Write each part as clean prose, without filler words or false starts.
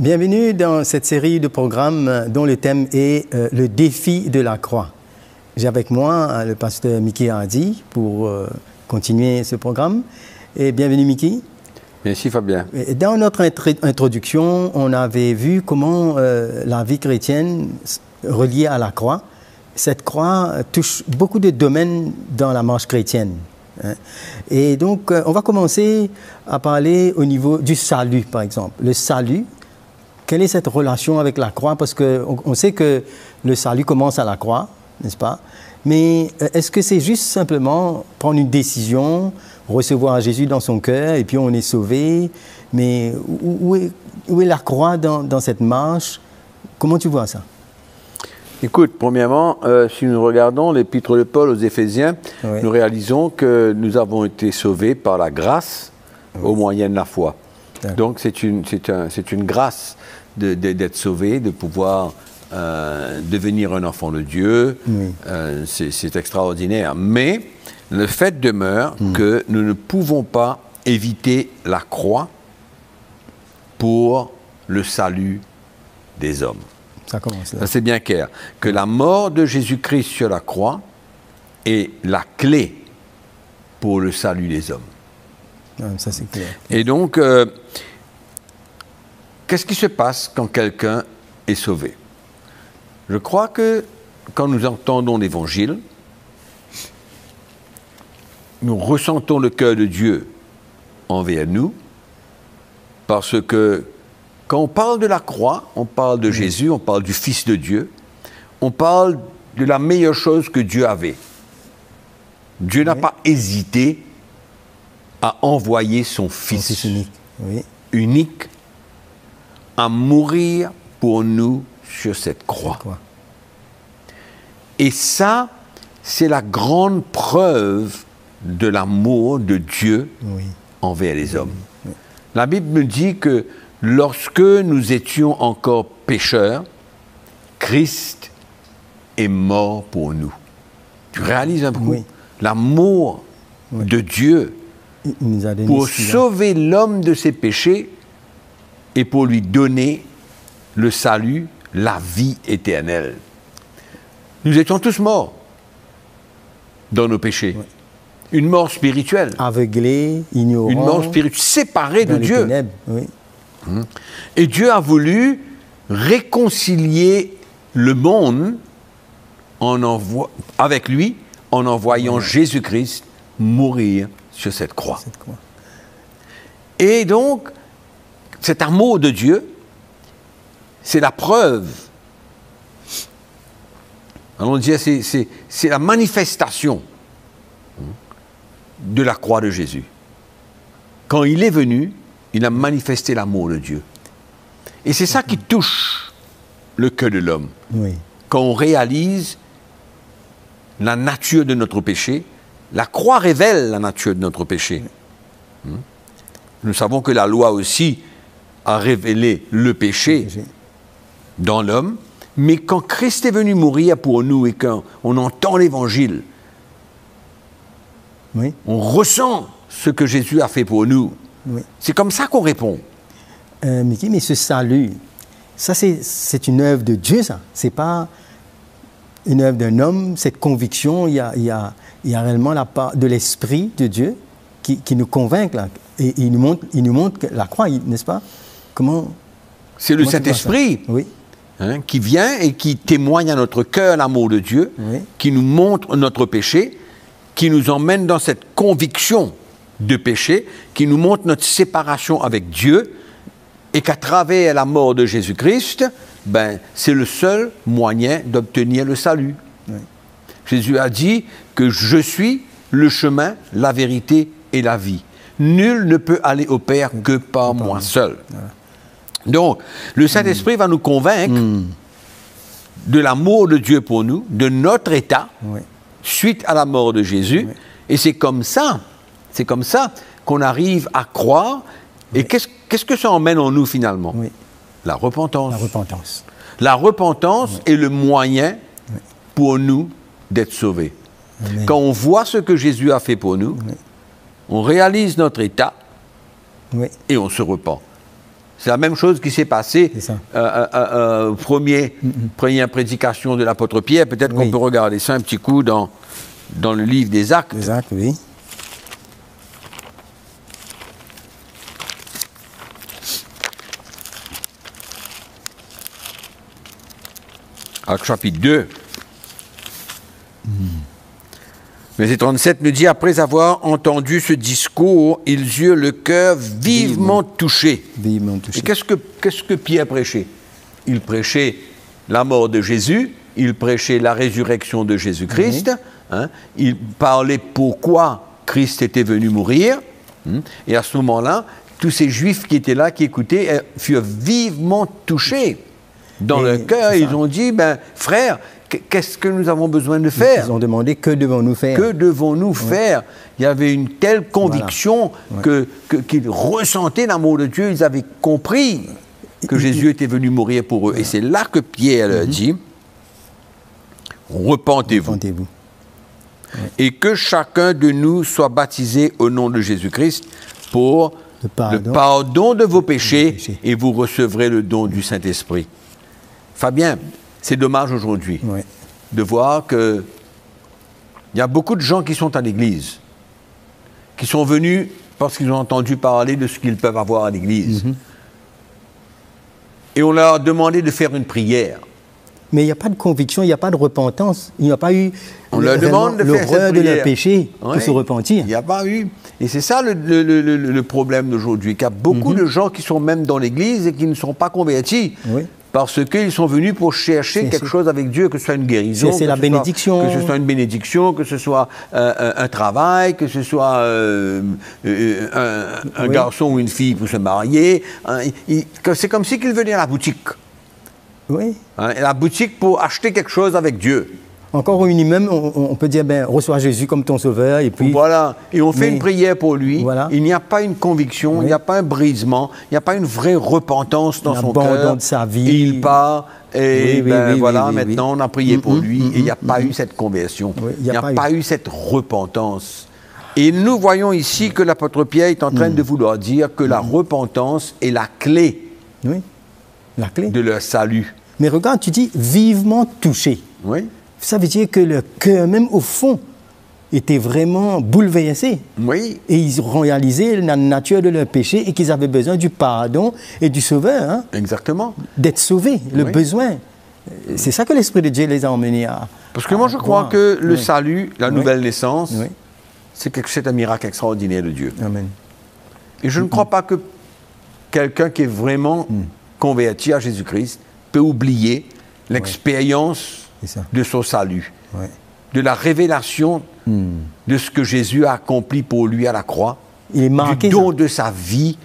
Bienvenue dans cette série de programmes dont le thème est le défi de la croix. J'ai avec moi le pasteur Mickey Hardy pour continuer ce programme. Et bienvenue Mickey. Merci Fabien. Dans notre introduction, on avait vu comment la vie chrétienne reliée à la croix, cette croix touche beaucoup de domaines dans la marche chrétienne. Et donc, on va commencer à parler au niveau du salut, par exemple. Le salut, quelle est cette relation avec la croix? Parce qu'on sait que le salut commence à la croix, n'est-ce pas? Mais est-ce que c'est juste simplement prendre une décision, recevoir Jésus dans son cœur et puis on est sauvé? Mais où est la croix dans cette marche? Comment tu vois ça? Écoute, premièrement, si nous regardons l'épître de Paul aux Éphésiens, oui, nous réalisons que nous avons été sauvés par la grâce, oui, au moyen de la foi. Donc c'est une grâce d'être sauvé, de pouvoir devenir un enfant de Dieu. Oui. C'est extraordinaire. Mais le fait demeure que nous ne pouvons pas éviter la croix pour le salut des hommes. Ça commence là. C'est bien clair. Que la mort de Jésus-Christ sur la croix est la clé pour le salut des hommes. Ça, c'est clair. Et donc, qu'est-ce qui se passe quand quelqu'un est sauvé? Je crois que quand nous entendons l'Évangile, nous ressentons le cœur de Dieu envers nous, parce que quand on parle de la croix, on parle de Jésus, on parle du Fils de Dieu, on parle de la meilleure chose que Dieu avait. Dieu n'a pas hésité à envoyer son Fils unique à mourir pour nous sur cette croix. Et ça, c'est la grande preuve de l'amour de Dieu envers les hommes. La Bible me dit que lorsque nous étions encore pécheurs, Christ est mort pour nous. Tu réalises un peu l'amour de Dieu pour sauver l'homme de ses péchés et pour lui donner le salut, la vie éternelle. Nous étions tous morts dans nos péchés. Une mort spirituelle. Aveuglés, ignorants. Une mort spirituelle, séparée de Dieu. Ténèbres, Et Dieu a voulu réconcilier le monde avec lui en envoyant Jésus-Christ mourir sur cette croix. Et donc, cet amour de Dieu, c'est la preuve. Allons dire, c'est la manifestation de la croix de Jésus. Quand il est venu, il a manifesté l'amour de Dieu. Et c'est ça qui touche le cœur de l'homme. Quand on réalise la nature de notre péché, la croix révèle la nature de notre péché. Nous savons que la loi aussi a révélé le péché dans l'homme, mais quand Christ est venu mourir pour nous et quand on entend l'Évangile, on ressent ce que Jésus a fait pour nous. C'est comme ça qu'on répond. Mickey, mais ce salut, ça c'est une œuvre de Dieu, ça. C'est pas une œuvre d'un homme. Cette conviction, il y a réellement la part de l'Esprit de Dieu qui nous convainc là. Et il nous montre la croix, n'est-ce pas? Comment? C'est le Saint-Esprit qui vient et qui témoigne à notre cœur l'amour de Dieu, qui nous montre notre péché, qui nous emmène dans cette conviction de péché, qui nous montre notre séparation avec Dieu, et qu'à travers la mort de Jésus-Christ, c'est le seul moyen d'obtenir le salut. Jésus a dit que je suis le chemin, la vérité et la vie. Nul ne peut aller au Père que par moi seul. Donc, le Saint-Esprit va nous convaincre de l'amour de Dieu pour nous, de notre état, suite à la mort de Jésus. Et c'est comme ça qu'on arrive à croire. Et qu'est-ce que ça emmène en nous finalement? La repentance. La repentance. La repentance est le moyen pour nous d'être sauvés. Amen. Quand on voit ce que Jésus a fait pour nous, on réalise notre état et on se repent. C'est la même chose qui s'est passée première prédication de l'apôtre Pierre. Peut-être qu'on peut regarder ça un petit coup dans le livre des Actes. Les Actes, oui. Actes chapitre 2. Verset 37 nous dit, après avoir entendu ce discours, ils eurent le cœur vivement touché. Vivement touché. Et qu'est-ce que Pierre prêchait? Il prêchait la mort de Jésus, il prêchait la résurrection de Jésus-Christ, il parlait pourquoi Christ était venu mourir, et à ce moment-là, tous ces Juifs qui étaient là, qui écoutaient, furent vivement touchés. Dans le cœur, ils ont dit, ben, frère, qu'est-ce que nous avons besoin de faire? Ils ont demandé, que devons-nous faire? Que devons-nous faire? Il y avait une telle conviction qu'ils ressentaient l'amour de Dieu, ils avaient compris que Jésus était venu mourir pour eux. Et c'est là que Pierre leur dit, repentez-vous. Et que chacun de nous soit baptisé au nom de Jésus-Christ pour le pardon de vos péchés, et vous recevrez le don du Saint-Esprit. Fabien, c'est dommage aujourd'hui de voir qu'il y a beaucoup de gens qui sont à l'église, qui sont venus parce qu'ils ont entendu parler de ce qu'ils peuvent avoir à l'église. Et on leur a demandé de faire une prière. Mais il n'y a pas de conviction, il n'y a pas de repentance. Il n'y a pas eu l'horreur de leur péché pour se repentir. Il n'y a pas eu. Et c'est ça le problème d'aujourd'hui, qu'il y a beaucoup de gens qui sont même dans l'église et qui ne sont pas convertis. Parce qu'ils sont venus pour chercher quelque chose avec Dieu, que ce soit une guérison, c'est la bénédiction. Que ce soit une bénédiction, que ce soit un travail, que ce soit un garçon ou une fille pour se marier. C'est comme si qu'ils venaient à la boutique. La boutique pour acheter quelque chose avec Dieu. Encore au minimum, on peut dire, ben, reçois Jésus comme ton sauveur, et puis... Voilà, et on fait une prière pour lui, il n'y a pas une conviction, il n'y a pas un brisement, il n'y a pas une vraie repentance dans son cœur. De sa vie. Il part, et maintenant on a prié pour lui, et il n'y a pas eu cette conversion, il n'y a pas eu cette repentance. Et nous voyons ici que l'apôtre Pierre est en train de vouloir dire que la repentance est la clé, de leur salut. Mais regarde, tu dis vivement touché. Ça veut dire que le cœur, même au fond, était vraiment bouleversé. Et ils ont réalisé la nature de leur péché et qu'ils avaient besoin du pardon et du sauveur. Exactement. D'être sauvés, le besoin. C'est ça que l'Esprit de Dieu les a emmenés à... Parce que moi, je crois que le salut, la nouvelle naissance, c'est un miracle extraordinaire de Dieu. Amen. Et je ne crois pas que quelqu'un qui est vraiment converti à Jésus-Christ peut oublier l'expérience de son salut, de la révélation de ce que Jésus a accompli pour lui à la croix, du don de sa vie.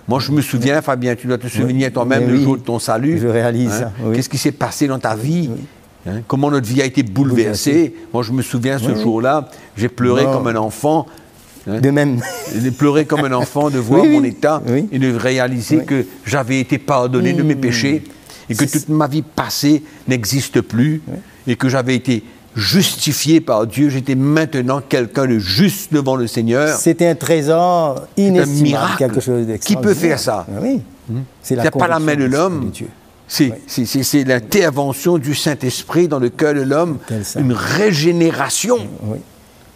Moi, je me souviens, Fabien, tu dois te souvenir toi-même le jour de ton salut. Je réalise ça. Qu'est-ce qui s'est passé dans ta vie? Comment notre vie a été bouleversée. Moi, je me souviens ce jour-là, j'ai pleuré comme un enfant. De même. J'ai pleuré comme un enfant de voir mon état et de réaliser que j'avais été pardonné de mes péchés et que toute ma vie passée n'existe plus et que j'avais été justifié par Dieu. J'étais maintenant quelqu'un de juste devant le Seigneur. C'était un trésor inestimable, un miracle. Quelque chose d'extraordinaire. Qui peut faire ça? C'est pas la main de l'homme. C'est l'intervention du Saint-Esprit dans le cœur de l'homme, une régénération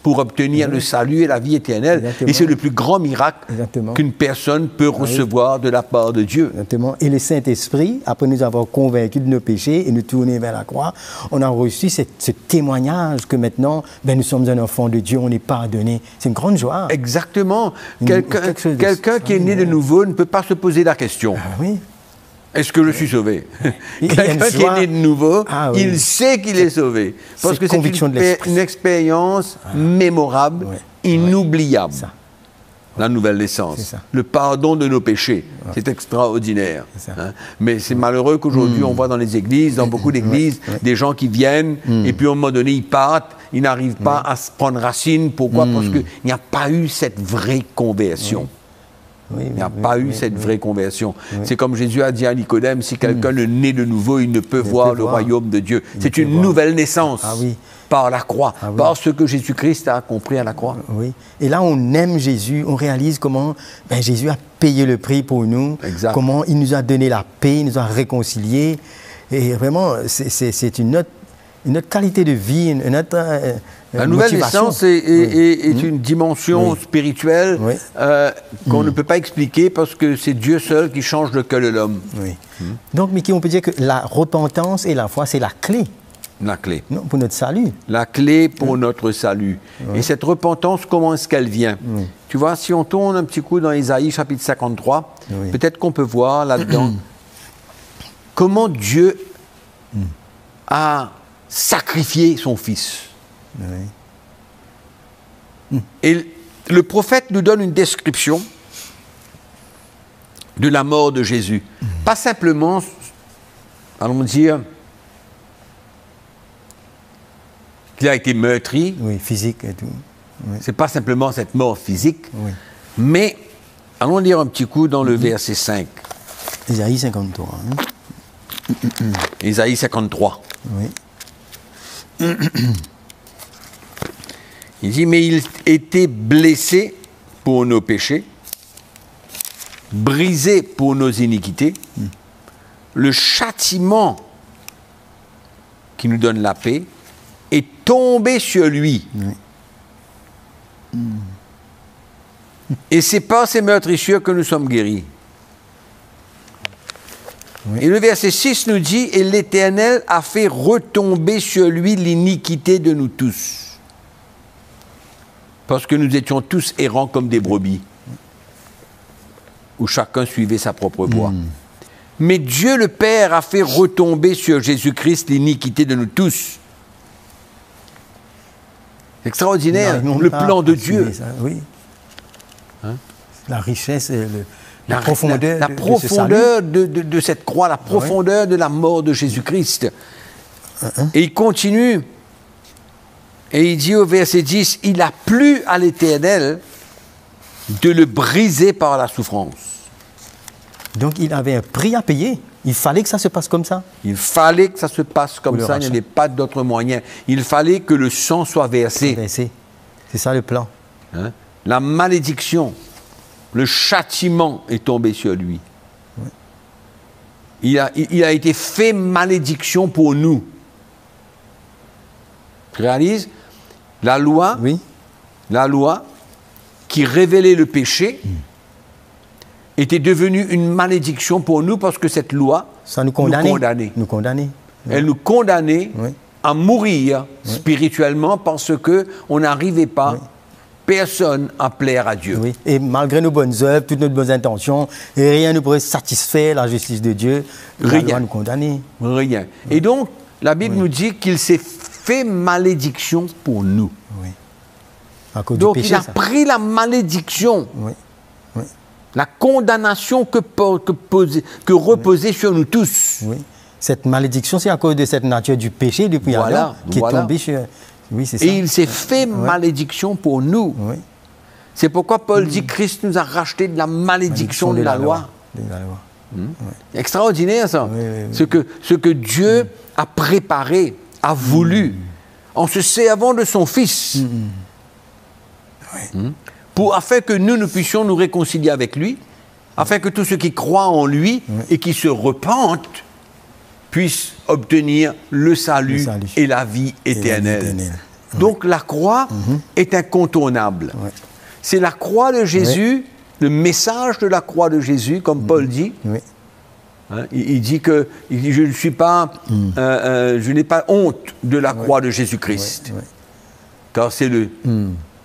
pour obtenir le salut et la vie éternelle. Exactement. Et c'est le plus grand miracle qu'une personne peut recevoir de la part de Dieu. Exactement. Et le Saint-Esprit, après nous avoir convaincus de nos péchés et nous tourner vers la croix, on a reçu ce témoignage que maintenant, nous sommes un enfant de Dieu, on est pardonné. C'est une grande joie. Exactement. Quelqu'un qui est né de nouveau ne peut pas se poser la question. Est-ce que je suis sauvé? Quelqu'un qui est né de nouveau, il sait qu'il est sauvé. Parce que c'est une expérience mémorable, inoubliable. La nouvelle naissance. Le pardon de nos péchés. C'est extraordinaire. Mais c'est malheureux qu'aujourd'hui, on voit dans les églises, dans beaucoup d'églises, des gens qui viennent et puis à un moment donné, ils partent, ils n'arrivent pas à se prendre racine. Pourquoi? Parce qu'il n'y a pas eu cette vraie conversion. Il n'y a pas eu cette vraie conversion. C'est comme Jésus a dit à Nicodème, si quelqu'un ne naît de nouveau, il ne peut voir le royaume de Dieu. C'est une nouvelle naissance par la croix, par ce que Jésus-Christ a accompli à la croix. Oui. Et là, on aime Jésus, on réalise comment Jésus a payé le prix pour nous, comment il nous a donné la paix, il nous a réconciliés. Et vraiment, c'est une autre qualité de vie, une autre la nouvelle naissance est une dimension spirituelle qu'on ne peut pas expliquer parce que c'est Dieu seul qui change le cœur de l'homme. Donc, Mickey, on peut dire que la repentance et la foi, c'est la clé. La clé. Non, pour notre salut. La clé pour notre salut. Et cette repentance, comment est-ce qu'elle vient? Tu vois, si on tourne un petit coup dans Isaïe chapitre 53, peut-être qu'on peut voir là-dedans comment Dieu a sacrifié son Fils. Et le prophète nous donne une description de la mort de Jésus. Pas simplement, allons dire, qu'il a été meurtri. Oui, physique et tout. C'est pas simplement cette mort physique, mais allons lire un petit coup dans le verset 5. Isaïe 53. Isaïe 53. Oui. Il dit, mais il était blessé pour nos péchés, brisé pour nos iniquités. Le châtiment qui nous donne la paix est tombé sur lui. Et c'est par ces meurtrissures que nous sommes guéris. Et le verset 6 nous dit, et l'Éternel a fait retomber sur lui l'iniquité de nous tous. Parce que nous étions tous errants comme des brebis, où chacun suivait sa propre voie. Mais Dieu le Père a fait retomber sur Jésus-Christ l'iniquité de nous tous. C'est extraordinaire, le plan de Dieu. Ça, la richesse et la profondeur, la profondeur de cette croix, la profondeur de la mort de Jésus-Christ. Et il continue, et il dit au verset 10, « Il a plu à l'Éternel de le briser par la souffrance. » Donc il avait un prix à payer. Il fallait que ça se passe comme ça. Il fallait que ça se passe comme ça, il n'y avait pas d'autre moyen. Il fallait que le sang soit versé. C'est ça le plan. La malédiction, le châtiment est tombé sur lui. Il a été fait malédiction pour nous. Tu réalises? La loi qui révélait le péché était devenue une malédiction pour nous parce que cette loi ça nous condamnait. Elle nous condamnait à mourir spirituellement parce qu'on n'arrivait pas, personne, à plaire à Dieu. Et malgré nos bonnes œuvres, toutes nos bonnes intentions, rien ne pourrait satisfaire la justice de Dieu. La loi nous condamnait. Rien. Et donc, la Bible nous dit qu'il s'est fait malédiction pour nous. À cause donc du péché, il a pris la malédiction. La condamnation que reposait sur nous tous. Cette malédiction, c'est à cause de cette nature du péché depuis Adam qui est tombé sur... c'est ça. Et il s'est fait malédiction pour nous. C'est pourquoi Paul dit Christ nous a racheté de la malédiction de la loi. Extraordinaire ça. Ce que Dieu a préparé, a voulu, en se servant de son Fils. Afin que nous puissions nous réconcilier avec lui, afin que tous ceux qui croient en lui et qui se repentent puissent obtenir le salut et la vie éternelle. Donc la croix est incontournable. C'est la croix de Jésus, le message de la croix de Jésus, comme Paul dit. Il dit que je ne suis pas, je n'ai pas honte de la croix de Jésus-Christ, car c'est le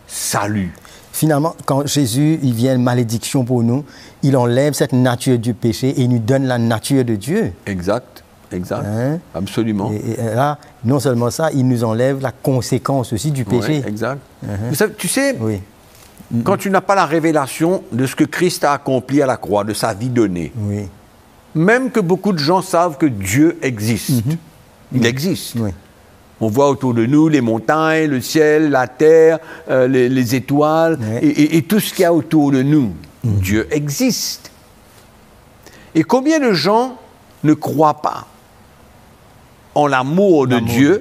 salut. Finalement, quand Jésus il vient malédiction pour nous, il enlève cette nature du péché et il nous donne la nature de Dieu. Exact, absolument. Et là, non seulement ça, il nous enlève la conséquence aussi du péché. Exact. Tu sais, quand tu n'as pas la révélation de ce que Christ a accompli à la croix, de sa vie donnée, même que beaucoup de gens savent que Dieu existe, il existe. On voit autour de nous les montagnes, le ciel, la terre, les étoiles et tout ce qu'il y a autour de nous. Dieu existe. Et combien de gens ne croient pas en l'amour de Dieu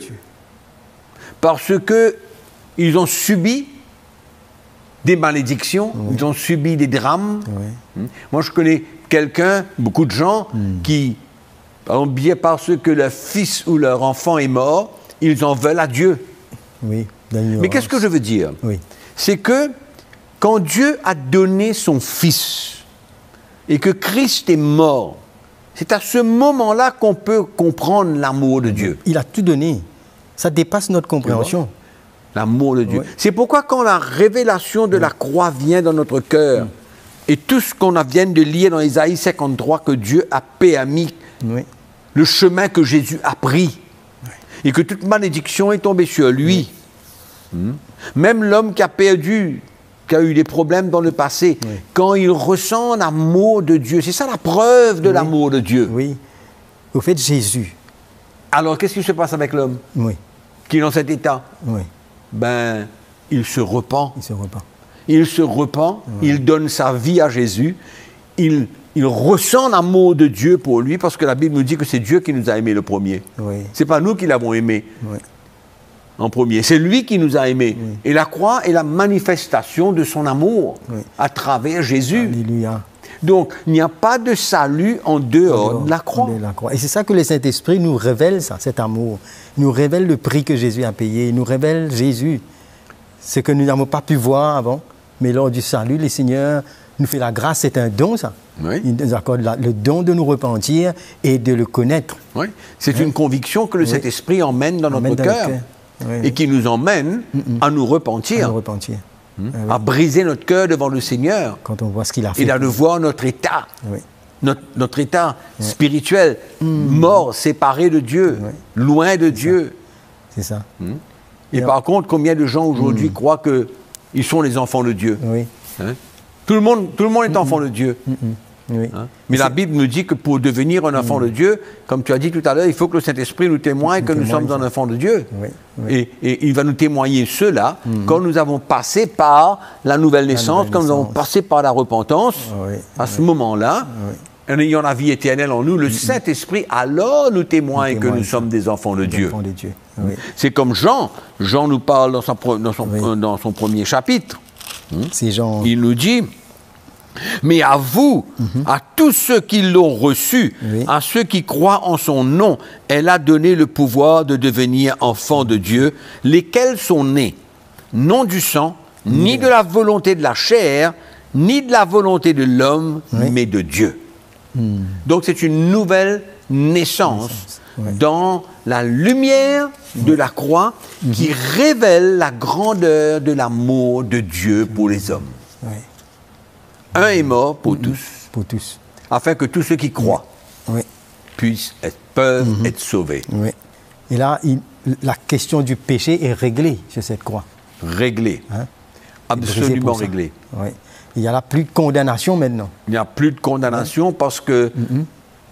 parce qu'ils ont subi des malédictions, ils ont subi des drames. Moi, je connais quelqu'un, beaucoup de gens, qui, bien parce que leur fils ou leur enfant est mort, ils en veulent à Dieu. Oui, mais qu'est-ce que je veux dire? C'est que quand Dieu a donné son Fils et que Christ est mort, c'est à ce moment-là qu'on peut comprendre l'amour de Dieu. Il a tout donné. Ça dépasse notre compréhension. L'amour de Dieu. C'est pourquoi quand la révélation de la croix vient dans notre cœur, et tout ce qu'on vient de lire dans Isaïe 53, que Dieu a permis, le chemin que Jésus a pris, et que toute malédiction est tombée sur lui. Même l'homme qui a perdu, qui a eu des problèmes dans le passé, quand il ressent l'amour de Dieu, c'est ça la preuve de l'amour de Dieu. Oui. Au fait, Jésus. Alors, qu'est-ce qui se passe avec l'homme qui est dans cet état? Ben, il se repent. Il se repent. Il se repent, il donne sa vie à Jésus, il ressent l'amour de Dieu pour lui, parce que la Bible nous dit que c'est Dieu qui nous a aimés le premier. Ce n'est pas nous qui l'avons aimé en premier, c'est lui qui nous a aimés. Et la croix est la manifestation de son amour à travers Jésus. Alléluia. Donc, il n'y a pas de salut en dehors de la croix. Et c'est ça que le Saint-Esprit nous révèle, ça, cet amour. Il nous révèle le prix que Jésus a payé. Il nous révèle Jésus. Ce que nous n'avons pas pu voir avant. Mais lors du salut, le Seigneur nous fait la grâce. C'est un don, ça. Il nous accorde le don de nous repentir et de le connaître. C'est une conviction que le Saint-Esprit emmène dans notre cœur. Et qui nous emmène à nous repentir. À nous repentir. À briser notre cœur devant le Seigneur. Quand on voit ce qu'il a fait. Et à de voir notre état. Notre état spirituel, mort, séparé de Dieu, loin de Dieu. C'est ça. Et par contre, combien de gens aujourd'hui croient qu'ils sont les enfants de Dieu? Tout le monde est enfant de Dieu. Mais la Bible nous dit que pour devenir un enfant de Dieu, comme tu as dit tout à l'heure, il faut que le Saint-Esprit nous témoigne que nous sommes un enfant de Dieu. Et il va nous témoigner cela quand nous avons passé par la nouvelle naissance, quand nous avons passé par la repentance. À ce moment-là, en ayant la vie éternelle en nous, le Saint-Esprit alors nous témoigne que nous sommes des enfants de Dieu. C'est comme Jean. Jean nous parle dans son premier chapitre. Il nous dit... Mais à vous, à tous ceux qui l'ont reçu, à ceux qui croient en son nom, elle a donné le pouvoir de devenir enfants de Dieu, lesquels sont nés, non du sang, ni de la volonté de la chair, ni de la volonté de l'homme, mais de Dieu. Donc c'est une nouvelle naissance dans la lumière de la croix qui révèle la grandeur de l'amour de Dieu pour les hommes. Un est mort pour tous. Pour tous. Afin que tous ceux qui croient peuvent être sauvés. Et là, la question du péché est réglée sur cette croix. Réglée. Absolument réglée. Il n'y a plus de condamnation maintenant. Il n'y a plus de condamnation parce que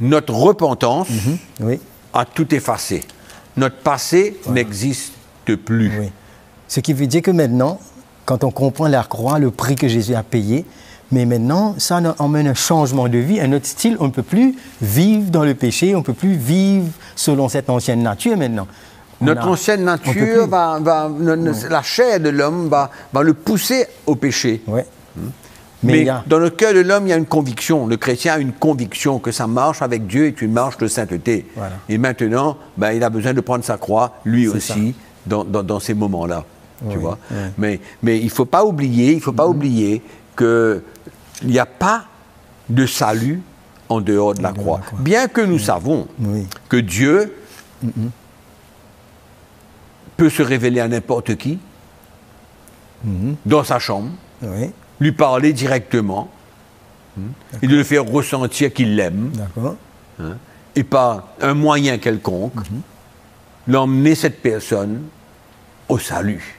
notre repentance a tout effacé. Notre passé n'existe plus. Ce qui veut dire que maintenant, quand on comprend la croix, le prix que Jésus a payé, mais maintenant, ça emmène un changement de vie, un autre style. On ne peut plus vivre dans le péché, on ne peut plus vivre selon cette ancienne nature maintenant. Notre ancienne nature, la chair de l'homme va le pousser au péché. Mais dans le cœur de l'homme, il y a une conviction. Le chrétien a une conviction que sa marche avec Dieu est une marche de sainteté. Et maintenant, il a besoin de prendre sa croix, lui aussi, dans ces moments-là. Tu vois. Mais il ne faut pas oublier, qu'il n'y a pas de salut en dehors de la croix. Bien que nous savons que Dieu peut se révéler à n'importe qui, dans sa chambre, lui parler directement, et de le faire ressentir qu'il l'aime, et par un moyen quelconque, l'emmener cette personne au salut.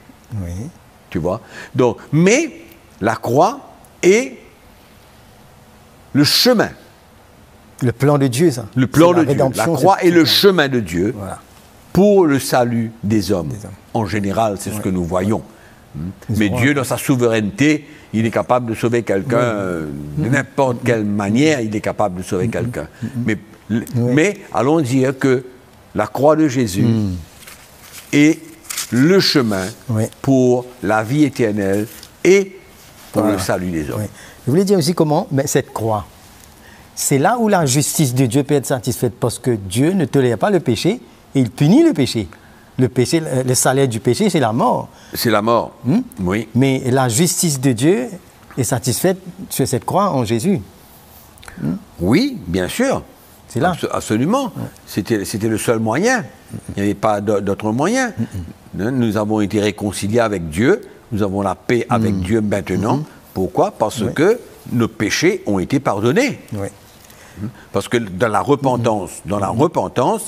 Tu vois. Donc, mais la croix est le chemin. Le plan de Dieu, ça. Le plan de Dieu. La croix est le chemin de Dieu pour le salut des hommes. En général, c'est ce que nous voyons. Mais Dieu, dans sa souveraineté, il est capable de sauver quelqu'un de n'importe quelle manière, il est capable de sauver quelqu'un. Mais allons dire que la croix de Jésus est le chemin pour la vie éternelle et pour le salut des hommes. Je voulais dire aussi comment, mais cette croix, c'est là où la justice de Dieu peut être satisfaite, parce que Dieu ne tolère pas le péché et il punit le péché. Le péché, le salaire du péché, c'est la mort. C'est la mort, oui. Mais la justice de Dieu est satisfaite sur cette croix en Jésus. Oui, bien sûr. C'est là. Absolument. C'était le seul moyen. Il n'y avait pas d'autre moyen. Nous avons été réconciliés avec Dieu. Nous avons la paix avec Dieu maintenant. Pourquoi? Parce que nos péchés ont été pardonnés. Oui. Parce que dans la repentance,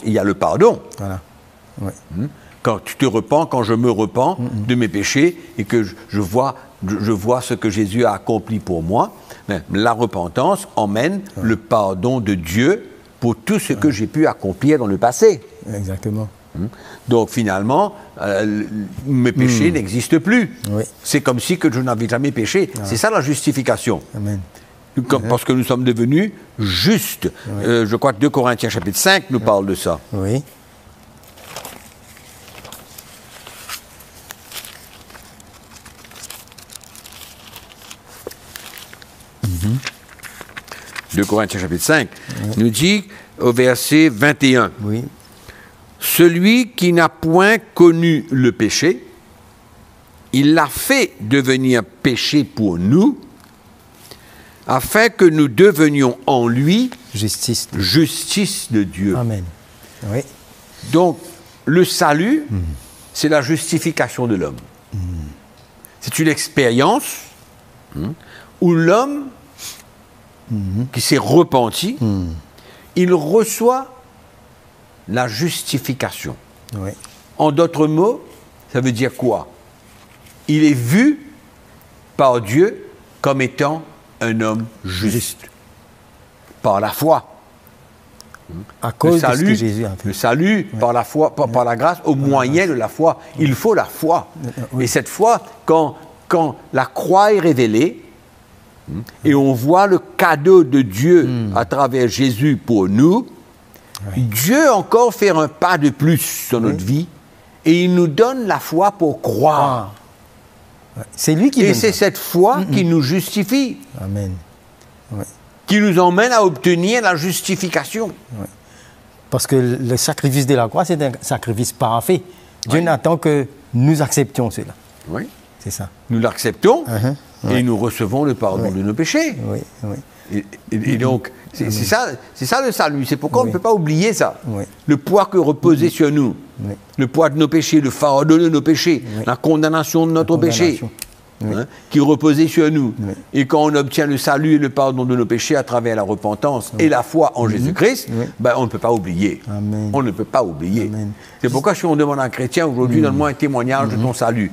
il y a le pardon. Voilà. Oui. Quand tu te repens, quand je me repens de mes péchés et que je vois ce que Jésus a accompli pour moi, la repentance emmène le pardon de Dieu pour tout ce que j'ai pu accomplir dans le passé. Exactement. Donc finalement, mes péchés n'existent plus. Oui. C'est comme si que je n'avais jamais péché. C'est ça la justification. Amen. Parce que nous sommes devenus justes. Je crois que 2 Corinthiens chapitre 5 nous parle de ça. Oui. De Corinthiens chapitre 5, nous dit au verset 21, celui qui n'a point connu le péché, il l'a fait devenir péché pour nous, afin que nous devenions en lui justice de Dieu. Amen. Oui. Donc, le salut, c'est la justification de l'homme. C'est une expérience où l'homme qui s'est repenti, il reçoit la justification. Oui. En d'autres mots, ça veut dire quoi? Il est vu par Dieu comme étant un homme juste. Par la foi. À cause de ce que Jésus a fait. Le salut par la foi, par la grâce, au moyen de la foi. Il faut la foi. Et cette foi, quand la croix est révélée, et on voit le cadeau de Dieu à travers Jésus pour nous, Dieu encore fait un pas de plus dans notre vie et il nous donne la foi pour croire. C'est lui qui Et c'est cette foi qui nous justifie. Amen. Qui nous emmène à obtenir la justification. Parce que le sacrifice de la croix, c'est un sacrifice parfait. Dieu n'attend que nous acceptions cela. Oui. C'est ça. Nous l'acceptons et nous recevons le pardon de nos péchés. Et donc, c'est ça le salut. C'est pourquoi on ne peut pas oublier ça. Le poids que reposait sur nous, le poids de nos péchés, le fardeau de nos péchés, la condamnation de notre péché, qui reposait sur nous. Et quand on obtient le salut et le pardon de nos péchés à travers la repentance et la foi en Jésus-Christ, ben, on ne peut pas oublier. Amen. On ne peut pas oublier. C'est pourquoi si on demande à un chrétien aujourd'hui, donne-moi un témoignage de ton salut.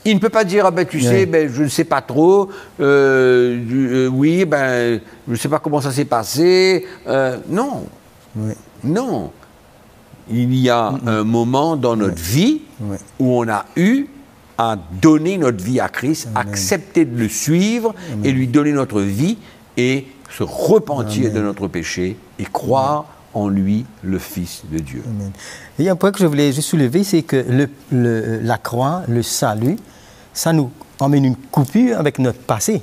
Il ne peut pas dire, ah ben, tu sais, ben, je ne sais pas trop, oui, ben, je ne sais pas comment ça s'est passé. Non. Non. Il y a un moment dans notre vie où on a eu à donner notre vie à Christ, accepter de le suivre et lui donner notre vie et se repentir de notre péché et croire en lui, le Fils de Dieu. Amen. Il y a un point que je voulais juste soulever, c'est que la croix, le salut, ça nous emmène une coupure avec notre passé.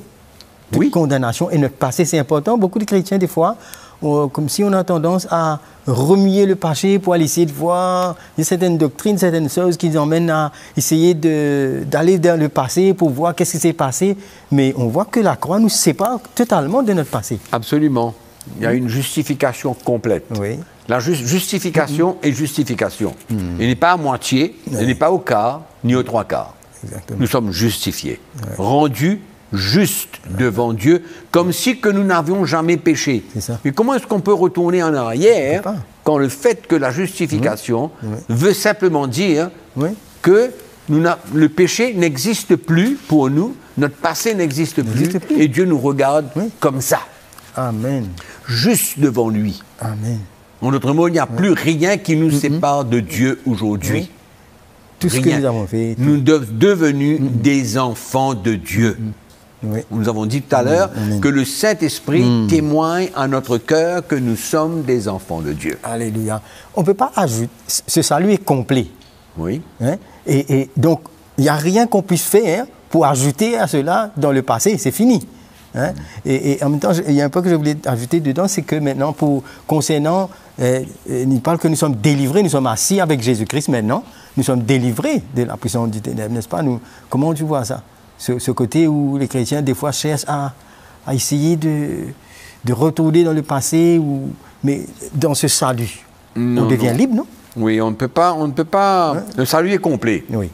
Toute condamnation et notre passé, c'est important. Beaucoup de chrétiens, des fois, comme si on a tendance à remuer le péché pour aller essayer de voir. Il y a certaines doctrines, certaines choses qui nous emmènent à essayer d'aller dans le passé pour voir qu'est-ce qui s'est passé. Mais on voit que la croix nous sépare totalement de notre passé. Absolument. Il y a une justification complète. La justification est justification. Elle n'est pas à moitié, elle n'est pas au quart, ni aux trois quarts. Exactement. Nous sommes justifiés, rendus justes devant Dieu, comme si que nous n'avions jamais péché. Mais comment est-ce qu'on peut retourner en arrière quand le fait que la justification veut simplement dire que le péché n'existe plus pour nous, notre passé n'existe plus, et Dieu nous regarde comme ça. Amen. Juste devant lui. Amen. En d'autres mots, il n'y a plus rien qui nous sépare de Dieu aujourd'hui. Tout ce que nous avons fait. Nous sommes devenus des enfants de Dieu. Oui. Nous avons dit tout à l'heure que le Saint-Esprit témoigne à notre cœur que nous sommes des enfants de Dieu. Alléluia. On ne peut pas ajouter. Ce salut est complet. Oui. Hein? Et donc, il n'y a rien qu'on puisse faire pour ajouter à cela dans le passé. C'est fini. Hein? Et en même temps, il y a un peu que je voulais ajouter dedans, c'est que maintenant, concernant, il parle que nous sommes délivrés, nous sommes assis avec Jésus-Christ maintenant, nous sommes délivrés de la puissance du ténèbre, n'est-ce pas? Comment tu vois ça? Ce côté où les chrétiens, des fois, cherchent à essayer de retourner dans le passé, mais dans ce salut, on devient libre, non? Oui, on ne peut pas. Hein? Le salut est complet. Oui.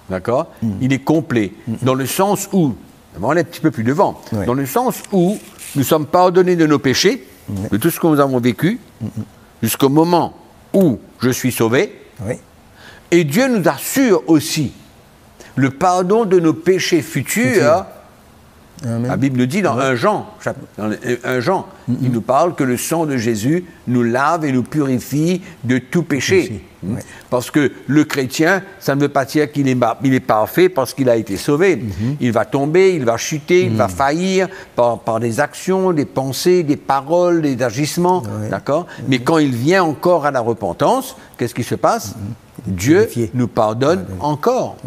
D'accord? Il est complet, dans le sens où, on va aller un petit peu plus devant, dans le sens où nous sommes pardonnés de nos péchés, de tout ce que nous avons vécu, jusqu'au moment où je suis sauvé, et Dieu nous assure aussi le pardon de nos péchés futurs. Amen. La Bible nous dit dans 1 Jean, il nous parle que le sang de Jésus nous lave et nous purifie de tout péché. Parce que le chrétien, ça ne veut pas dire qu'il est parfait parce qu'il a été sauvé. Il va tomber, il va chuter, il va faillir par des actions, des pensées, des paroles, des agissements. D'accord? Mais quand il vient encore à la repentance, qu'est-ce qui se passe? Dieu nous pardonne encore.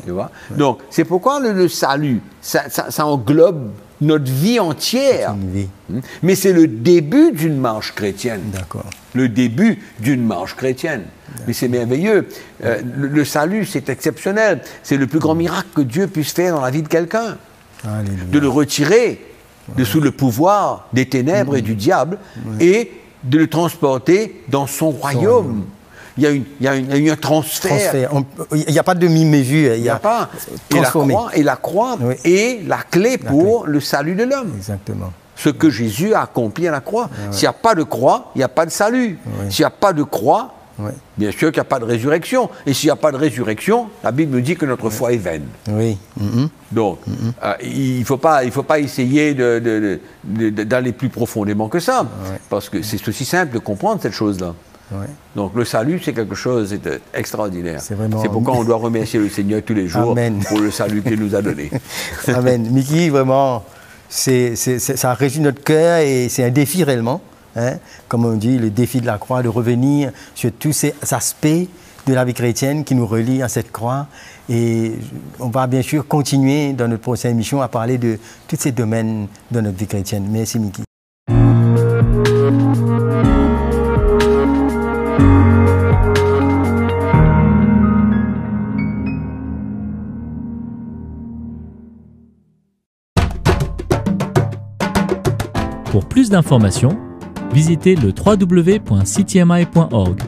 Tu vois? Donc, c'est pourquoi le salut, ça englobe notre vie entière. Mais c'est le début d'une marche chrétienne. D'accord. Le début d'une marche chrétienne. Mais c'est merveilleux. Le salut, c'est exceptionnel. C'est le plus grand miracle que Dieu puisse faire dans la vie de quelqu'un. De le retirer de sous le pouvoir des ténèbres et du diable et de le transporter dans son royaume. Il y a un transfert. Il n'y a pas de demi-mesure. Il n'y a pas. Et la croix est la clé pour le salut de l'homme. Exactement. Ce que Jésus a accompli à la croix. S'il n'y a pas de croix, il n'y a pas de salut. S'il n'y a pas de croix, bien sûr qu'il n'y a pas de résurrection. Et s'il n'y a pas de résurrection, la Bible nous dit que notre foi est vaine. Oui. Donc, il ne faut pas essayer d'aller plus profondément que ça. Parce que c'est aussi simple de comprendre cette chose-là. Donc le salut, c'est quelque chose d'extraordinaire. C'est pourquoi on doit remercier le Seigneur tous les jours pour le salut qu'il nous a donné. Amen. Mickey, vraiment, ça réjouit notre cœur et c'est un défi réellement. Hein? Comme on dit, le défi de la croix, de revenir sur tous ces aspects de la vie chrétienne qui nous relient à cette croix. Et on va bien sûr continuer dans notre prochaine émission à parler de tous ces domaines de notre vie chrétienne. Merci Mickey. Pour plus d'informations, visitez le www.ctmi.org.